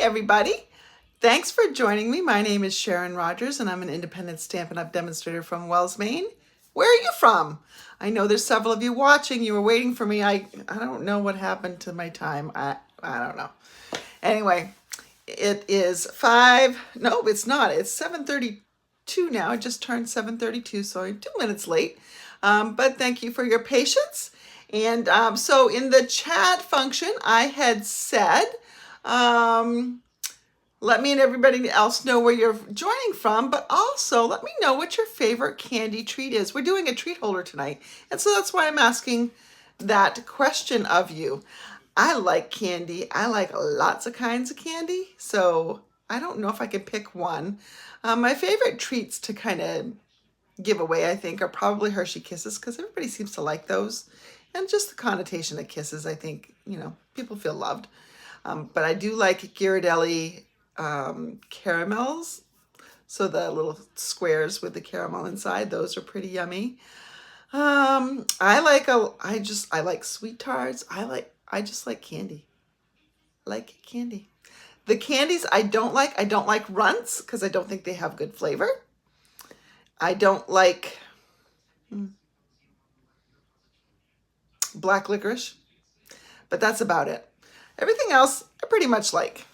everybody. Thanks for joining me. My name is Sharon Rogers and I'm an independent Stampin' Up! Demonstrator from Wells, Maine. Where are you from? I know there's several of you watching. You were waiting for me. I don't know what happened to my time. I don't know. Anyway, it is no, it's not. It's 7:32 now. It just turned 7:32, so I'm 2 minutes late. But thank you for your patience. And so in the chat function, I had said, let me and everybody else know where you're joining from, but also let me know what your favorite candy treat is. We're doing a treat holder tonight, and so that's why I'm asking that question of you. I like candy. I like lots of kinds of candy, so I don't know if I can pick one. My favorite treats to kind of give away, I think, are probably Hershey Kisses, because everybody seems to like those. And just the connotation of kisses, I think, people feel loved. But I do like Ghirardelli caramels. So the little squares with the caramel inside, those are pretty yummy. I like sweet tarts. I just like candy. I like candy. The candies I don't like Runts because I don't think they have good flavor. I don't like black licorice, but that's about it. Everything else I pretty much like.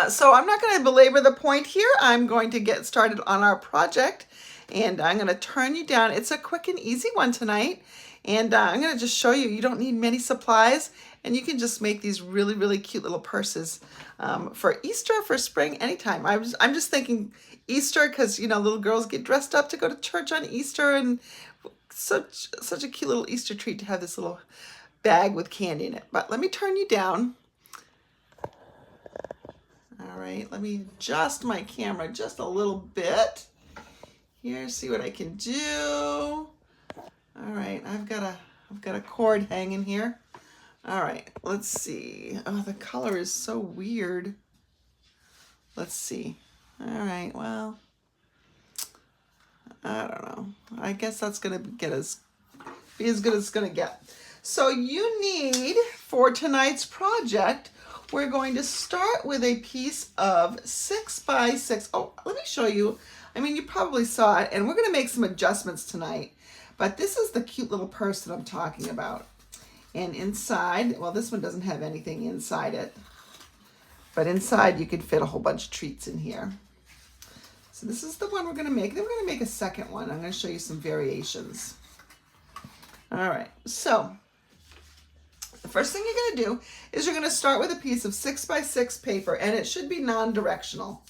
So I'm not going to belabor the point here. I'm going to get started on our project, and I'm going to turn you down. It's a quick and easy one tonight, and I'm going to just show you don't need many supplies, and you can just make these really, really cute little purses for Easter, for spring, anytime. I'm just thinking Easter because, little girls get dressed up to go to church on Easter, and such a cute little Easter treat to have this little bag with candy in it. But let me turn you down. All right, let me adjust my camera just a little bit. Here, see what I can do. All right, I've got a cord hanging here. All right, let's see. Oh, the color is so weird. Let's see. All right, well, I don't know. I guess that's gonna be as good as it's gonna get. So you need, for tonight's project, we're going to start with a piece of 6x6. Oh, let me show you. I mean, you probably saw it, and we're going to make some adjustments tonight. But this is the cute little purse that I'm talking about. And inside, well, this one doesn't have anything inside it. But inside, you could fit a whole bunch of treats in here. So this is the one we're going to make. Then we're going to make a second one. I'm going to show you some variations. All right, so the first thing you're going to do is you're going to start with a piece of 6x6 paper, and it should be non-directional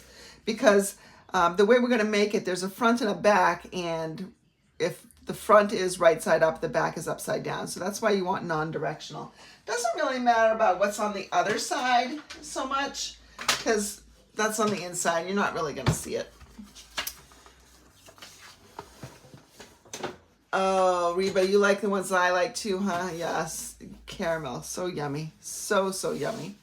because the way we're going to make it, there's a front and a back, and if the front is right side up, the back is upside down. So that's why you want non-directional. Doesn't really matter about what's on the other side so much because that's on the inside. You're not really going to see it. Oh, Reba, you like the ones that I like too, huh? Yes, caramel, so yummy, so yummy.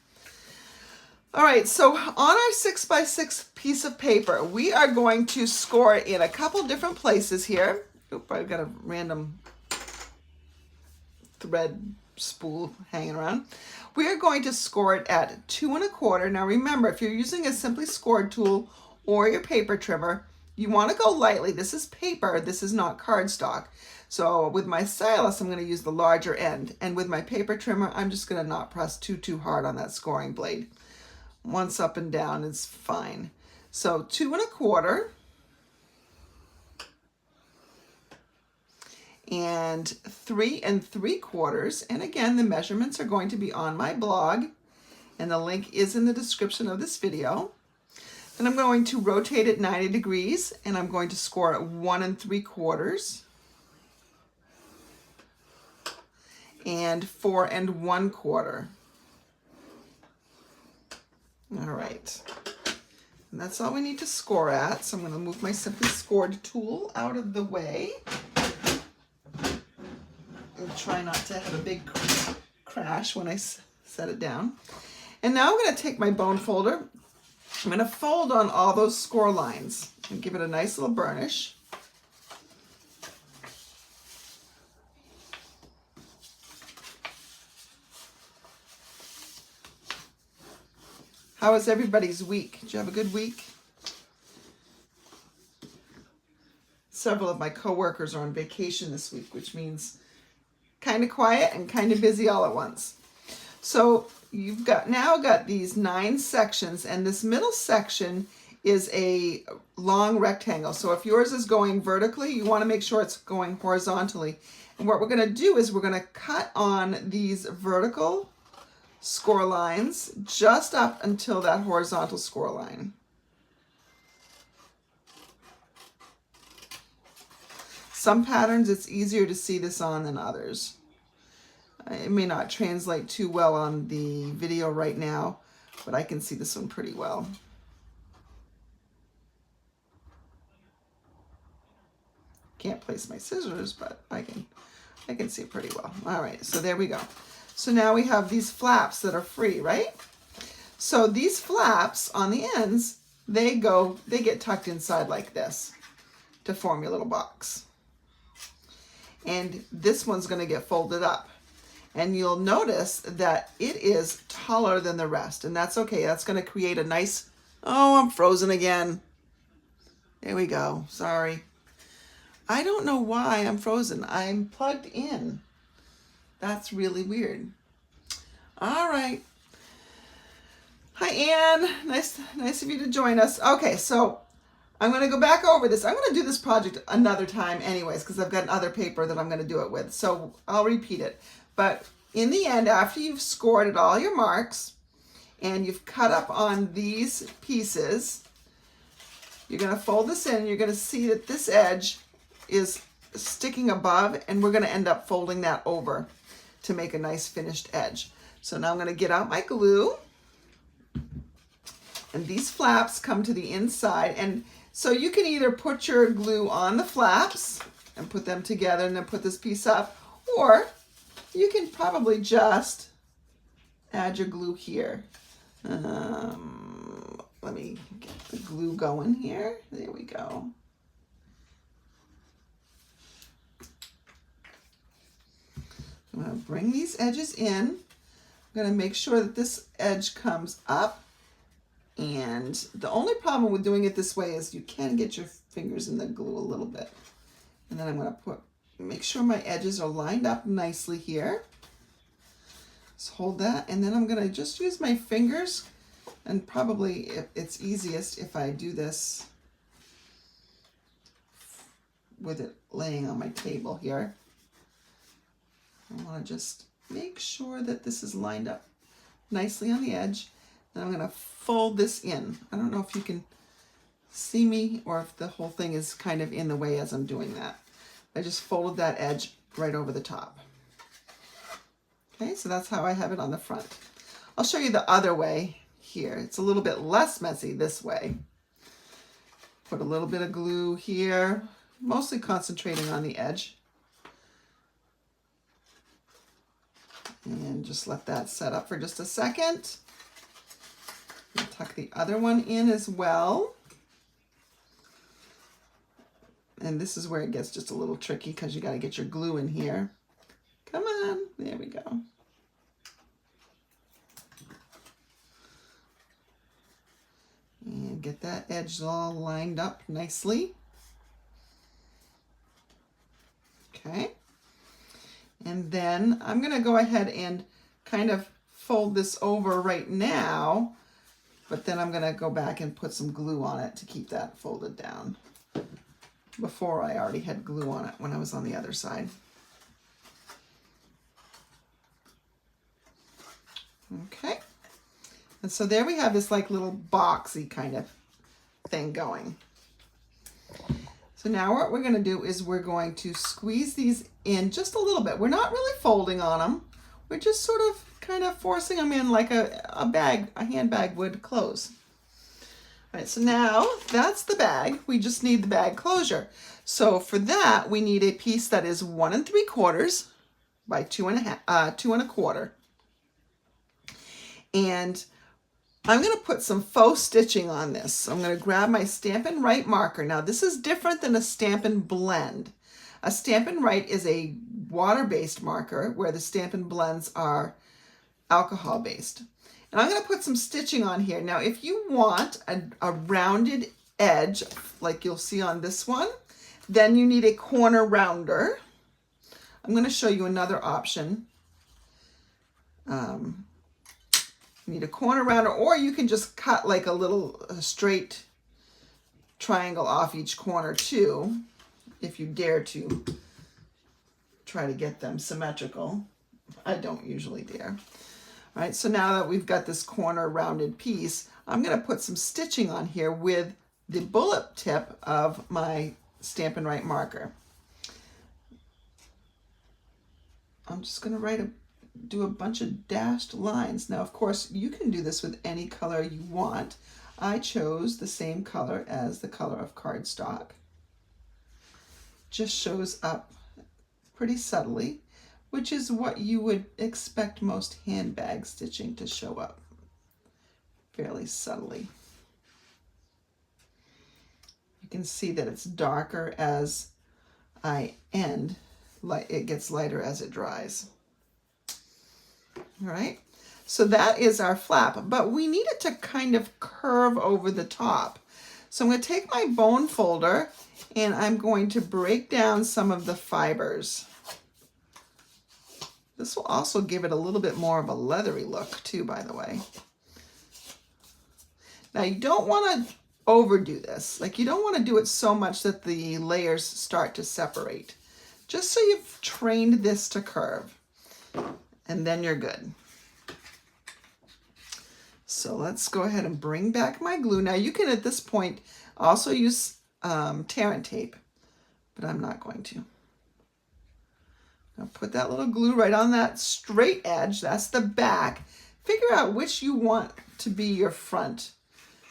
All right, so on our 6x6 piece of paper, we are going to score it in a couple different places here. Oop, I've got a random thread spool hanging around. We are going to score it at 2 1/4. Now remember, if you're using a simply scored tool or your paper trimmer, you want to go lightly. This is paper, this is not cardstock. So with my stylus, I'm going to use the larger end. And with my paper trimmer, I'm just going to not press too hard on that scoring blade. Once up and down is fine. So 2 1/4 and 3 3/4. And again, the measurements are going to be on my blog, and the link is in the description of this video. Then I'm going to rotate it 90 degrees, and I'm going to score at 1 3/4 and 4 1/4. All right, and that's all we need to score at. So I'm going to move my simply scored tool out of the way and try not to have a big crash when I set it down. And now I'm going to take my bone folder. I'm going to fold on all those score lines and give it a nice little burnish. How was everybody's week? Did you have a good week? Several of my coworkers are on vacation this week, which means kind of quiet and kind of busy all at once. So you've now got these 9 sections, and this middle section is a long rectangle. So if yours is going vertically, you want to make sure it's going horizontally. And what we're going to do is we're going to cut on these vertical score lines just up until that horizontal score line. Some patterns it's easier to see this on than others. It may not translate too well on the video right now, but I can see this one pretty well. Can't place my scissors, but I can see it pretty well. All right, so there we go. So now we have these flaps that are free, right? So these flaps on the ends, they get tucked inside like this to form your little box. And this one's going to get folded up. And you'll notice that it is taller than the rest, and that's okay. That's going to create a nice, oh, I'm frozen again. There we go. Sorry. I don't know why I'm frozen. I'm plugged in. That's really weird. All right. Hi, Anne. Nice of you to join us. Okay, so I'm going to go back over this. I'm going to do this project another time anyways, because I've got another paper that I'm going to do it with. So I'll repeat it. But in the end, after you've scored at all your marks and you've cut up on these pieces, you're going to fold this in. You're going to see that this edge is sticking above, and we're going to end up folding that over to make a nice finished edge. So now I'm going to get out my glue, and these flaps come to the inside. And so you can either put your glue on the flaps and put them together and then put this piece up, or you can probably just add your glue here. Let me get the glue going here. There we go. I'm going to bring these edges in. I'm going to make sure that this edge comes up. And the only problem with doing it this way is you can get your fingers in the glue a little bit. And then I'm going to make sure my edges are lined up nicely here. Just hold that, and then I'm going to just use my fingers, and probably it's easiest if I do this with it laying on my table here. I want to just make sure that this is lined up nicely on the edge. Then I'm going to fold this in. I don't know if you can see me or if the whole thing is kind of in the way as I'm doing that. I just folded that edge right over the top. Okay, so that's how I have it on the front. I'll show you the other way here. It's a little bit less messy this way. Put a little bit of glue here, mostly concentrating on the edge. And just let that set up for just a second. And tuck the other one in as well. And this is where it gets just a little tricky because you got to get your glue in here. Come on, there we go. And get that edge all lined up nicely. Okay. And then I'm going to go ahead and kind of fold this over right now, but then I'm going to go back and put some glue on it to keep that folded down. Before I already had glue on it when I was on the other side. Okay. And so there we have this like little boxy kind of thing going. So now what we're going to do is we're going to squeeze these in just a little bit. We're not really folding on them. We're just sort of kind of forcing them in like a handbag would close. All right, so now that's the bag. We just need the bag closure. So for that, we need a piece that is 1 3/4 by 2 1/4. And I'm going to put some faux stitching on this. So I'm going to grab my Stampin' Write marker. Now this is different than a Stampin' Blend. A Stampin' Write is a water-based marker where the Stampin' Blends are alcohol based. And I'm going to put some stitching on here. Now, if you want a rounded edge, like you'll see on this one, then you need a corner rounder. I'm going to show you another option. You need a corner rounder, or you can just cut like a little straight triangle off each corner too, if you dare to try to get them symmetrical. I don't usually dare. All right, so now that we've got this corner rounded piece, I'm going to put some stitching on here with the bullet tip of my Stampin' Write marker. I'm just going to do a bunch of dashed lines. Now, of course, you can do this with any color you want. I chose the same color as the color of cardstock. Just shows up pretty subtly, which is what you would expect most handbag stitching to show up, fairly subtly. You can see that it's darker as I end, it gets lighter as it dries. All right, so that is our flap, but we need it to kind of curve over the top. So I'm going to take my bone folder and I'm going to break down some of the fibers. This will also give it a little bit more of a leathery look too, by the way. Now you don't want to overdo this. Like, you don't want to do it so much that the layers start to separate. Just so you've trained this to curve, and then you're good. So let's go ahead and bring back my glue. Now you can at this point also use tear and tape, but I'm not going to. Now put that little glue right on that straight edge. That's the back. Figure out which you want to be your front.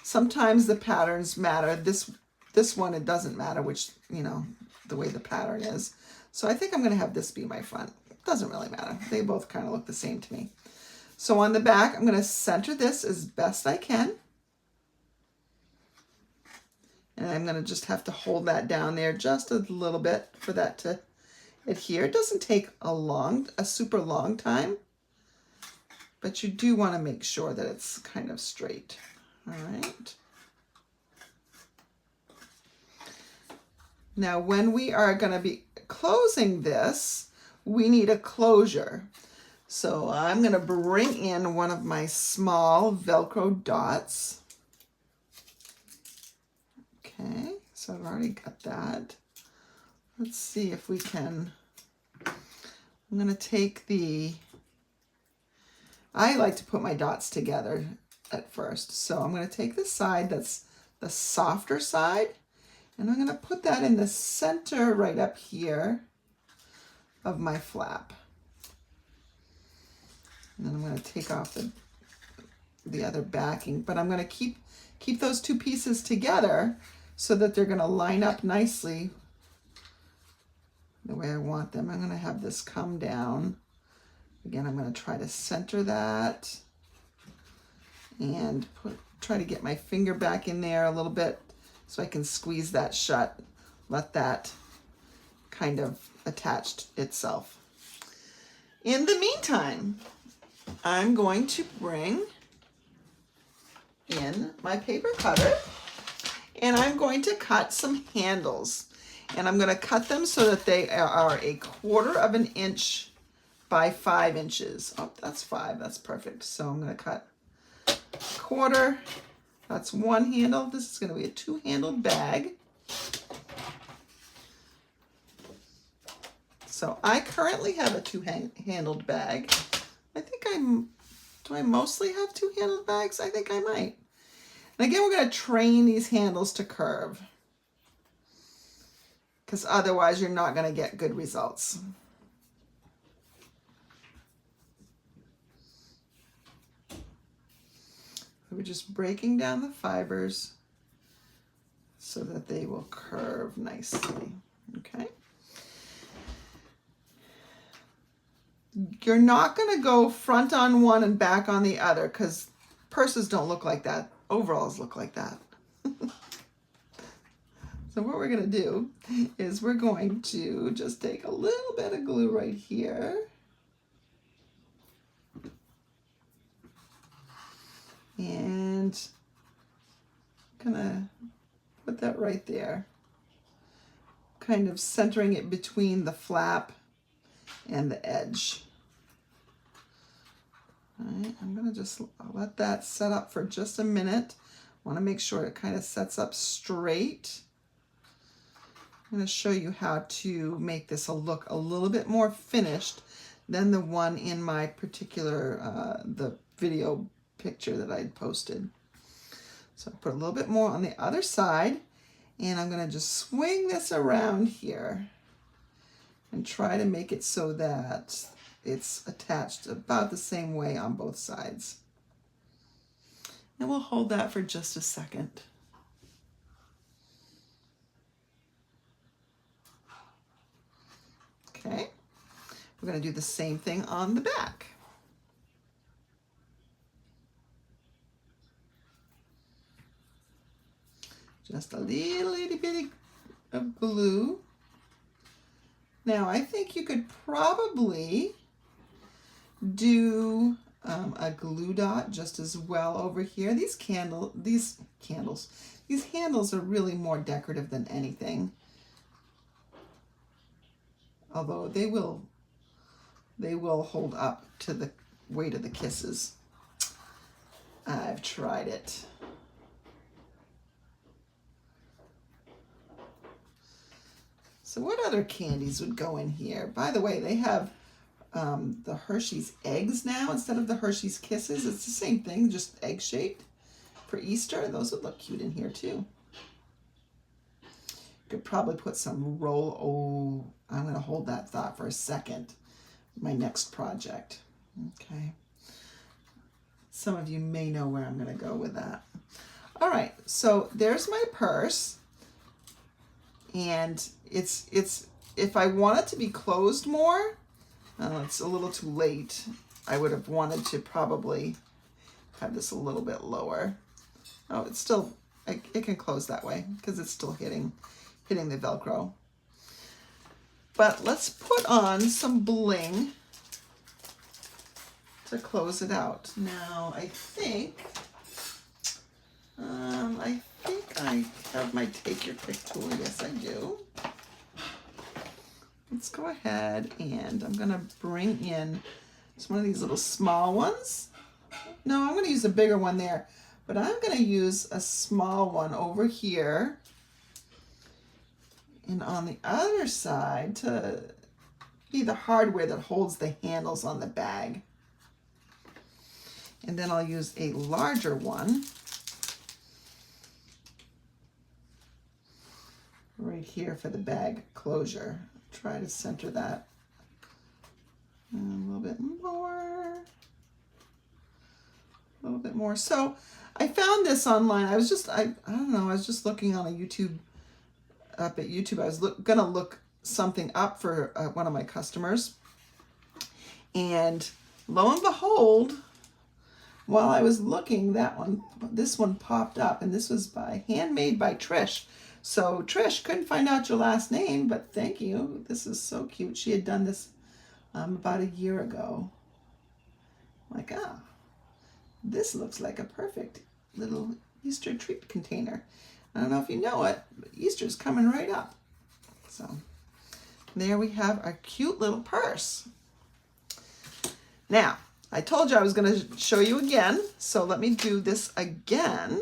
Sometimes the patterns matter. This one, it doesn't matter which, you know, the way the pattern is. So I think I'm going to have this be my front. It doesn't really matter. They both kind of look the same to me. So on the back, I'm going to center this as best I can. And I'm going to just have to hold that down there just a little bit for that to adhere. It doesn't take a super long time, but you do want to make sure that it's kind of straight. All right. Now, when we are going to be closing this, we need a closure. So I'm going to bring in one of my small Velcro dots. Okay, so I've already got that. Let's see if we can. I'm going to take I like to put my dots together at first. So I'm going to take the side that's the softer side, and I'm going to put that in the center right up here of my flap. And then I'm going to take off the other backing, but I'm going to keep those two pieces together so that they're going to line up nicely the way I want them. I'm going to have this come down. Again, I'm going to try to center that and try to get my finger back in there a little bit so I can squeeze that shut, let that kind of attach itself. In the meantime, I'm going to bring in my paper cutter and I'm going to cut some handles. And I'm going to cut them so that they are 1/4 inch by 5 inches. Oh, that's 5. That's perfect. So I'm going to cut 1/4. That's one handle. This is going to be a 2-handled bag. So I currently have a 2-handled bag. I think do I mostly have 2-handled bags? I think I might. And again, we're going to train these handles to curve, because otherwise you're not going to get good results. We're just breaking down the fibers so that they will curve nicely, okay? You're not going to go front on one and back on the other, because purses don't look like that. Overalls look like that. So what we're going to do is we're going to just take a little bit of glue right here. and gonna put that right there, kind of centering it between the flap and the edge. All right, I'm gonna just let that set up for just a minute. Want to make sure it kind of sets up straight. I'm going to show you how to make this look a little bit more finished than the one in my particular, the video picture that I posted. So I put a little bit more on the other side, and I'm going to just swing this around here and try to make it so that it's attached about the same way on both sides. And we'll hold that for just a second. Okay, we're going to do the same thing on the back. Just a little itty bitty of glue. Now I think you could probably do a glue dot just as well over here. These handles are really more decorative than anything. Although they will hold up to the weight of the kisses. I've tried it. So what other candies would go in here? By the way, they have the Hershey's eggs now instead of the Hershey's Kisses. It's the same thing, just egg-shaped for Easter. Those would look cute in here too. Could probably put some I'm going to hold that thought for a second. My next project. Okay. Some of you may know where I'm going to go with that. All right, so there's my purse. And it's if I want it to be closed more, it's a little too late. I would have wanted to probably have this a little bit lower. Oh, it's still, it can close that way because it's still hitting the Velcro. But let's put on some bling to close it out. Now, I think I have my take your pick tool. Yes, I do. Let's go ahead and I'm gonna bring in just one of these little small ones. No, I'm gonna use a bigger one there, but I'm gonna use a small one over here and on the other side to be the hardware that holds the handles on the bag. And then I'll use a larger one right here for the bag closure. Try to center that a little bit more. So I found this online. I was just, I don't know, I was just looking on YouTube, up at YouTube. I was gonna look something up for one of my customers. And lo and behold, while I was looking, this one popped up, and this was handmade by Trish. So Trish, couldn't find out your last name, but thank you. This is so cute. She had done this about a year ago. Like, this looks like a perfect little Easter treat container. I don't know if you know it, but Easter's coming right up. So there we have our cute little purse. Now, I told you I was going to show you again, so let me do this again.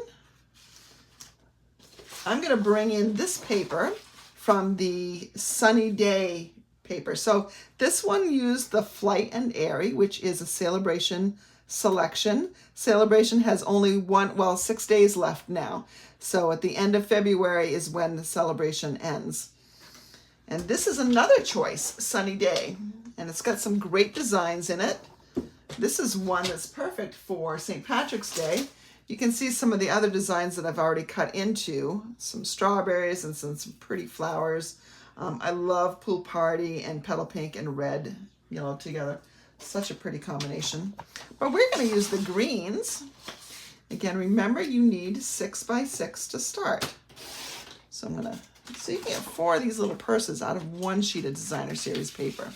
I'm going to bring in this paper from the Sunny Day paper. So this one used the Flight Airy, which is a Sale-a-bration selection. Sale-a-bration has only 6 days left now. So at the end of February is when the celebration ends. And this is another choice, Sunny Day. And it's got some great designs in it. This is one that's perfect for St. Patrick's Day. You can see some of the other designs that I've already cut into. Some strawberries and some pretty flowers. I love Pool Party and Petal Pink and Red, Yellow together. Such a pretty combination. But we're going to use the greens. Again, remember you need 6 by 6 to start. So I'm going to, so you can get 4 of these little purses out of 1 sheet of designer series paper.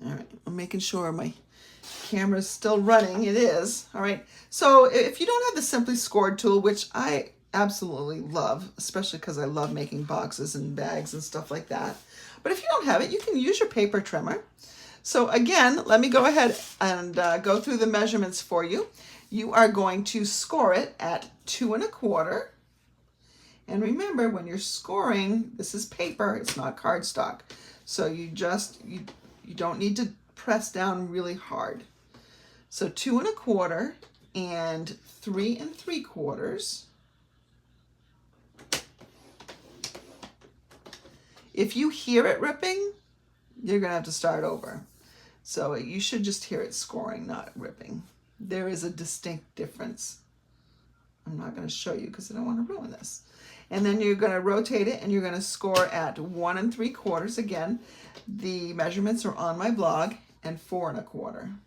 All right, I'm making sure my Camera's still running. It is. All right. So if you don't have the Simply Scored tool, which I absolutely love, especially because I love making boxes and bags and stuff like that. But if you don't have it, you can use your paper trimmer. So again, let me go ahead and go through the measurements for you. You are going to score it at 2 1/4. And remember, when you're scoring, this is paper, it's not cardstock. So you don't need to press down really hard. So 2 1/4 and 3 3/4. If you hear it ripping, you're gonna have to start over. So you should just hear it scoring, not ripping. There is a distinct difference. I'm not gonna show you because I don't want to ruin this. And then you're gonna rotate it and you're gonna score at 1 3/4. Again, the measurements are on my blog, and 4 1/4.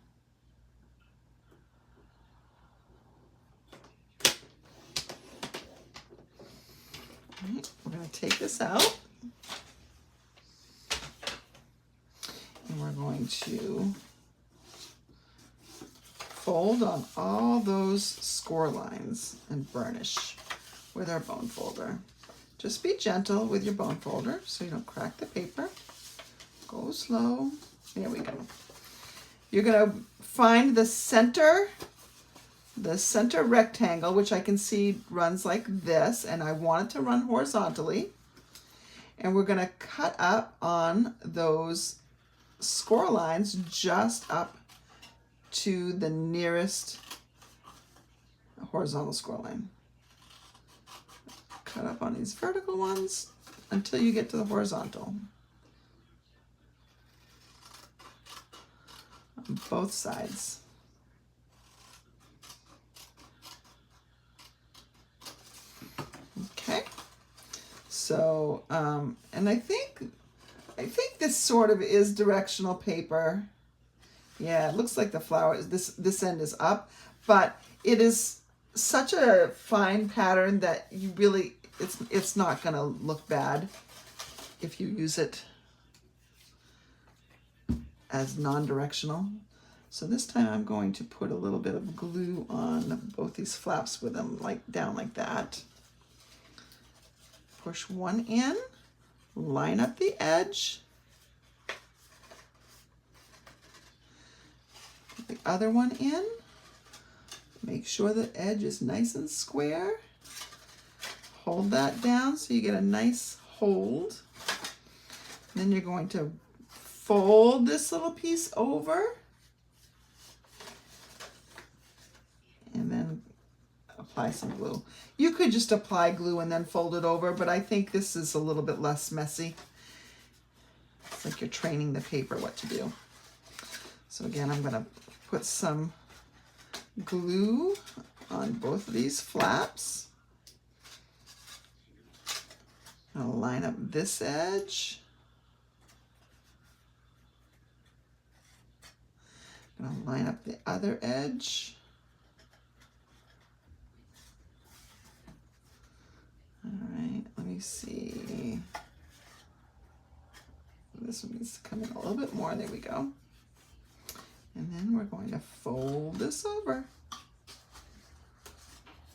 All right, we're gonna take this out. And we're going to fold on all those score lines and burnish with our bone folder. Just be gentle with your bone folder so you don't crack the paper. Go slow. There we go. You're going to find the center rectangle, which I can see runs like this, and I want it to run horizontally. And we're going to cut up on those score lines just up to the nearest horizontal score line. Cut up on these vertical ones until you get to the horizontal. On both sides. Okay. So, and I think this sort of is directional paper. Yeah, it looks like the flower is this end is up, but it is such a fine pattern that you really it's not going to look bad if you use it as non-directional. So this time I'm going to put a little bit of glue on both these flaps with them down like that. Push one in, line up the edge. Put the other one in. Make sure the edge is nice and square. Hold that down so you get a nice hold. Then you're going to fold this little piece over and then apply some glue. You could just apply glue and then fold it over, but I think this is a little bit less messy. It's like you're training the paper what to do. So again, I'm going to put some glue on both of these flaps. I'll line up this edge. I'm going to line up the other edge. All right, let me see. This one needs to come in a little bit more. There we go. And then we're going to fold this over.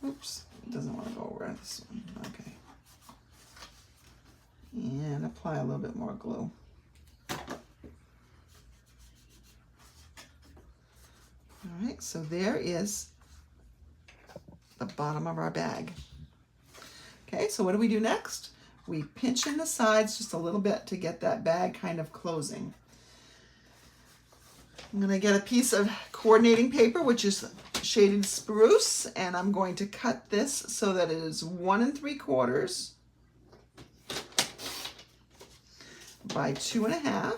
Oops, it doesn't want to go over this one. Okay. And apply a little bit more glue. All right, so there is the bottom of our bag. Okay, so what do we do next? We pinch in the sides just a little bit to get that bag kind of closing. I'm going to get a piece of coordinating paper, which is shaded spruce, and I'm going to cut this so that it is 1 3/4 by 2 1/2.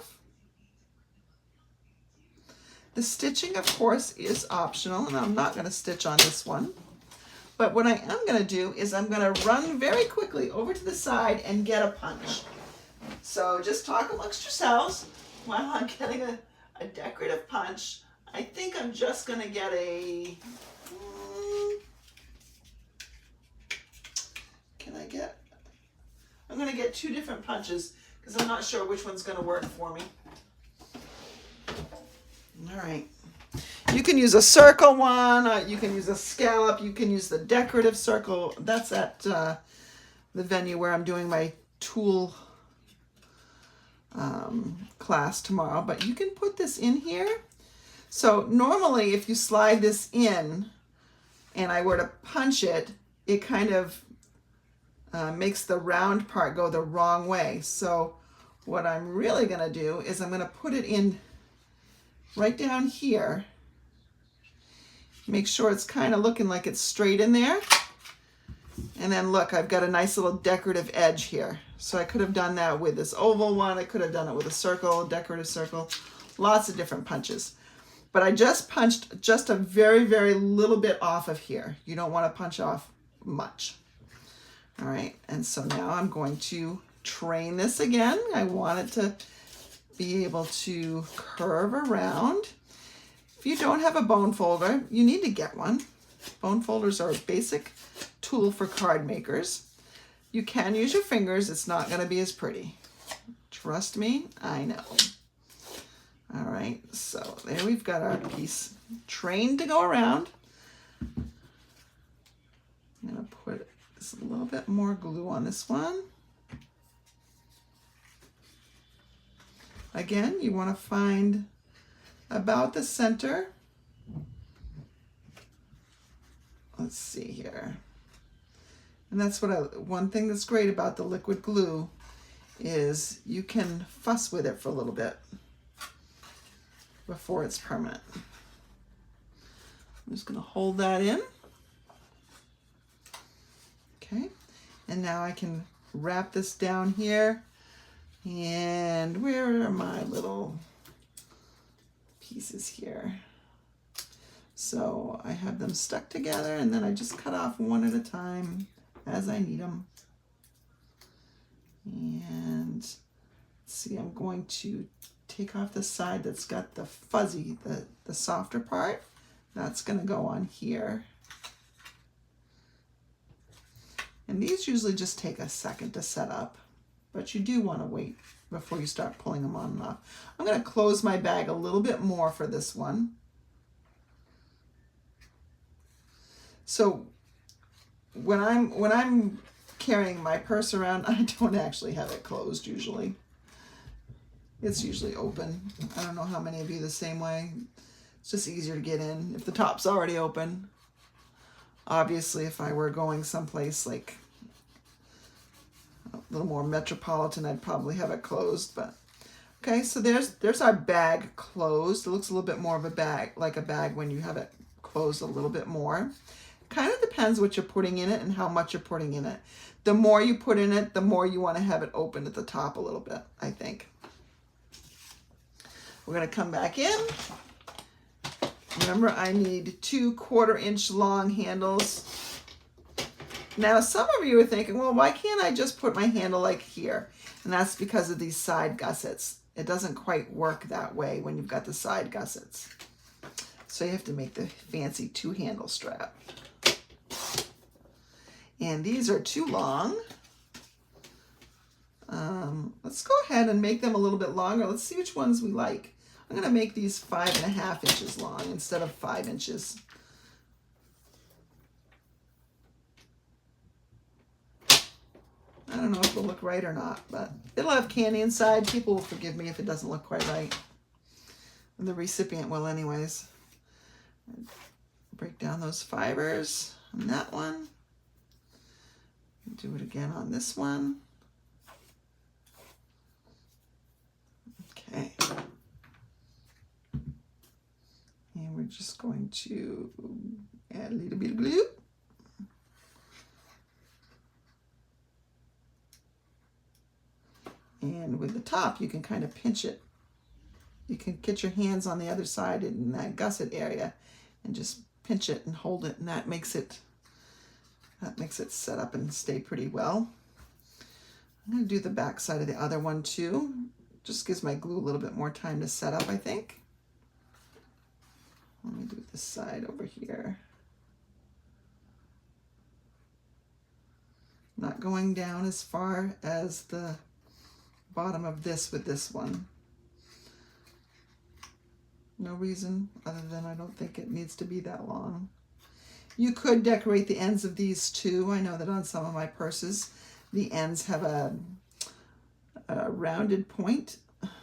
The stitching, of course, is optional, and I'm not going to stitch on this one. But what I am going to do is I'm going to run very quickly over to the side and get a punch. So just talk amongst yourselves while I'm getting a decorative punch. I think I'm just going to get I'm going to get 2 different punches because I'm not sure which one's going to work for me. All right. You can use a circle one, you can use a scallop, you can use the decorative circle. That's at the venue where I'm doing my tool class tomorrow, but you can put this in here. So normally if you slide this in and I were to punch it, it kind of makes the round part go the wrong way. So what I'm really going to do is I'm going to put it in right down here. Make sure it's kind of looking like it's straight in there. And then look, I've got a nice little decorative edge here. So I could have done that with this oval one. I could have done it with a circle, decorative circle, lots of different punches. But I just punched just a very, very little bit off of here. You don't want to punch off much. All right, and so now I'm going to train this again. I want it to be able to curve around. If you don't have a bone folder, you need to get one. Bone folders are a basic tool for card makers. You can use your fingers. It's not going to be as pretty. Trust me, I know. All right, so there we've got our piece trained to go around. I'm going to put just a little bit more glue on this one. Again, you want to find about the center. Let's see here. And that's what one thing that's great about the liquid glue is you can fuss with it for a little bit before it's permanent. I'm just going to hold that in. Okay, and now I can wrap this down here. And where are my little pieces here? So I have them stuck together, and then I just cut off one at a time as I need them. And let's see, I'm going to take off the side that's got the fuzzy, the softer part. That's going to go on here. And these usually just take a second to set up, but you do want to wait before you start pulling them on and off. I'm going to close my bag a little bit more for this one. So when I'm carrying my purse around, I don't actually have it closed usually. It's usually open. I don't know how many of you the same way. It's just easier to get in if the top's already open. Obviously, if I were going someplace like a little more metropolitan, I'd probably have it closed. But okay, so there's our bag closed. It looks a little bit more of a bag, like a bag when you have it closed a little bit more. Kind of depends what you're putting in it and how much you're putting in it. The more you put in it, the more you want to have it open at the top a little bit, I think. We're going to come back in. Remember, I need 2 1/4-inch long handles. Now, some of you are thinking, well, why can't I just put my handle like here? And that's because of these side gussets. It doesn't quite work that way when you've got the side gussets. So you have to make the fancy 2-handle strap. And these are too long. Let's go ahead and make them a little bit longer. Let's see which ones we like. I'm going to make these 5.5 inches long instead of 5 inches. I don't know if it'll look right or not, but it'll have candy inside. People will forgive me if it doesn't look quite right. And the recipient will anyways. Break down those fibers on that one. Do it again on this one. Okay. And we're just going to add a little bit of glue. And with the top, you can kind of pinch it. You can get your hands on the other side in that gusset area and just pinch it and hold it, and that makes it set up and stay pretty well. I'm going to do the back side of the other one too. Just gives my glue a little bit more time to set up, I think. Let me do this side over here. Not going down as far as the bottom of this with this one. No reason other than I don't think it needs to be that long. You could decorate the ends of these too. I know that on some of my purses, the ends have a rounded point,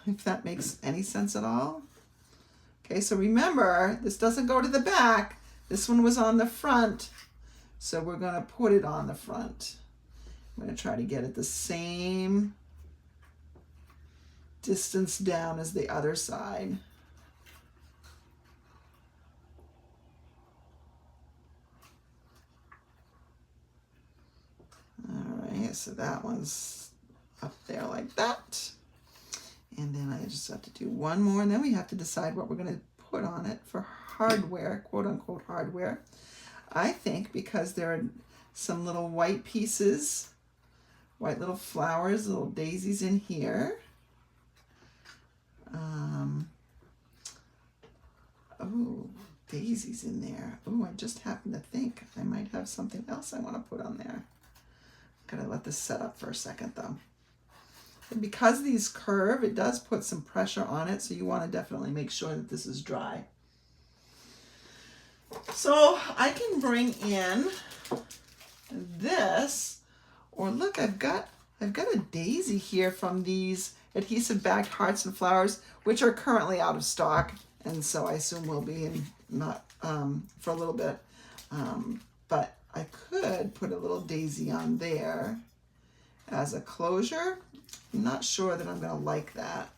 if that makes any sense at all. Okay, so remember, this doesn't go to the back. This one was on the front, so we're going to put it on the front. I'm going to try to get it the same distance down as the other side. All right, so that one's up there like that. And then I just have to do one more, and then we have to decide what we're going to put on it for hardware, quote unquote hardware. I think because there are some little white pieces, white little flowers, little daisies in here. Oh, daisies in there. Oh, I just happened to think I might have something else I want to put on there. Gotta let this set up for a second though. And because these curve, it does put some pressure on it, so you want to definitely make sure that this is dry. So I can bring in this, or look, I've got a daisy here from these adhesive backed hearts and flowers, which are currently out of stock, and so I assume will be in not for a little bit. But I could put a little daisy on there as a closure. I'm not sure that I'm going to like that.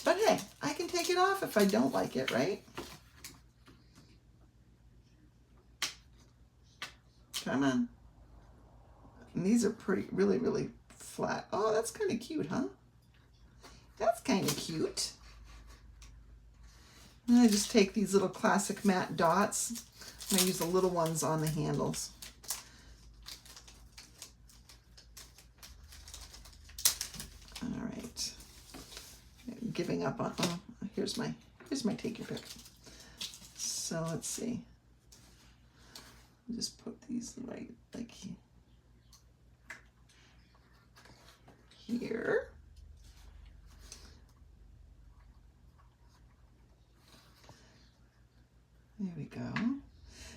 But hey, I can take it off if I don't like it, right? Come on. And these are pretty, really, really flat. Oh, that's kind of cute, huh? That's kind of cute. And I just take these little classic matte dots. And I use the little ones on the handles. All right. I'm giving up on, oh, here's my take your pick. So let's see. Just put these right like here. There we go.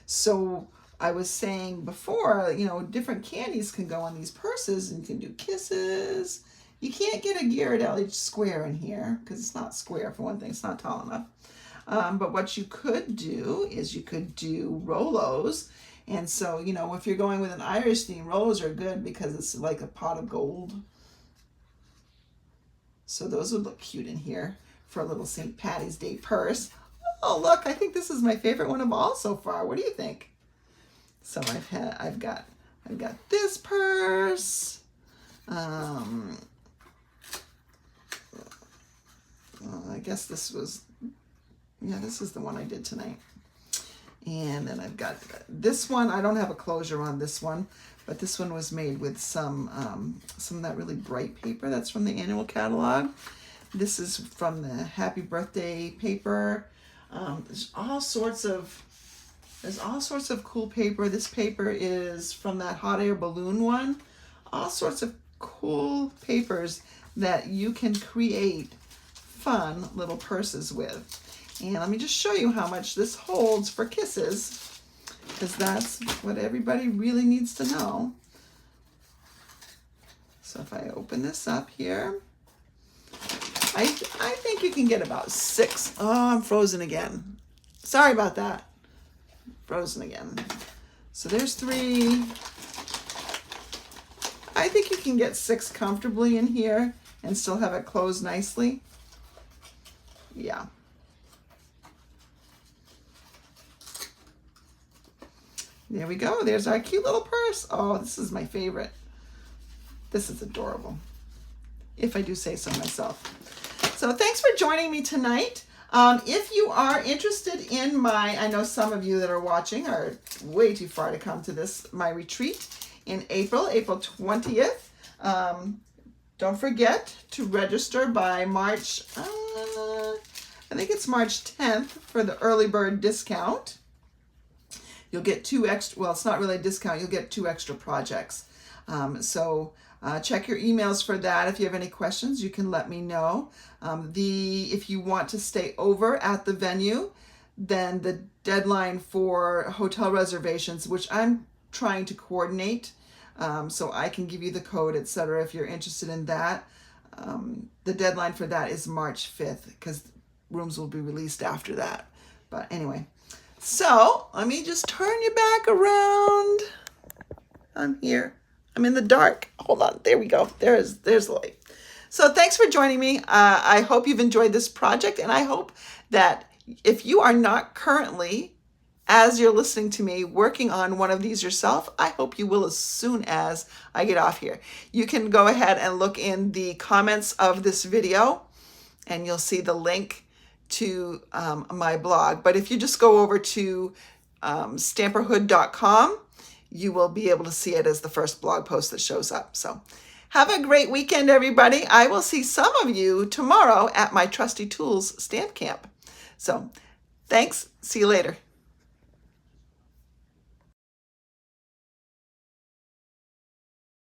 So I was saying before, you know, different candies can go on these purses, and you can do kisses. You can't get a Ghirardelli square in here because it's not square, for one thing. It's not tall enough. But what you could do is you could do Rolos. And so, you know, if you're going with an Irish theme, Rolos are good because it's like a pot of gold. So those would look cute in here for a little St. Patty's Day purse. Oh, look, I think this is my favorite one of all so far. What do you think? So I've got this purse. I guess this was, yeah, this is the one I did tonight. And then I've got this one. I don't have a closure on this one, but this one was made with some of that really bright paper that's from the annual catalog. This is from the Happy Birthday paper. There's all sorts of cool paper. This paper is from that hot air balloon one. All sorts of cool papers that you can create fun little purses with. And let me just show you how much this holds for kisses, because that's what everybody really needs to know. So if I open this up here, I think you can get about 6. Oh, I'm frozen again. Sorry about that. Frozen again. So there's 3. I think you can get 6 comfortably in here and still have it closed nicely. Yeah. There we go. There's our cute little purse. Oh, this is my favorite. This is adorable, if I do say so myself. So thanks for joining me tonight. If you are interested in I know some of you that are watching are way too far to come to this, my retreat in April 20th. Don't forget to register by March, I think it's March 10th for the early bird discount. You'll get 2 extra, well, it's not really a discount, you'll get 2 extra projects. So Check your emails for that. If you have any questions, you can let me know. If you want to stay over at the venue, then the deadline for hotel reservations, which I'm trying to coordinate, so I can give you the code, etc. if you're interested in that. The deadline for that is March 5th because rooms will be released after that. But anyway, so let me just turn you back around. I'm here. I'm in the dark. Hold on. There we go. There's the light. So thanks for joining me. I hope you've enjoyed this project, and I hope that if you are not currently, as you're listening to me, working on one of these yourself, I hope you will as soon as I get off here. You can go ahead and look in the comments of this video, and you'll see the link to my blog. But if you just go over to stamperhood.com, you will be able to see it as the first blog post that shows up. So have a great weekend, everybody. I will see some of you tomorrow at my Trusty Tools stamp camp. So thanks. See you later.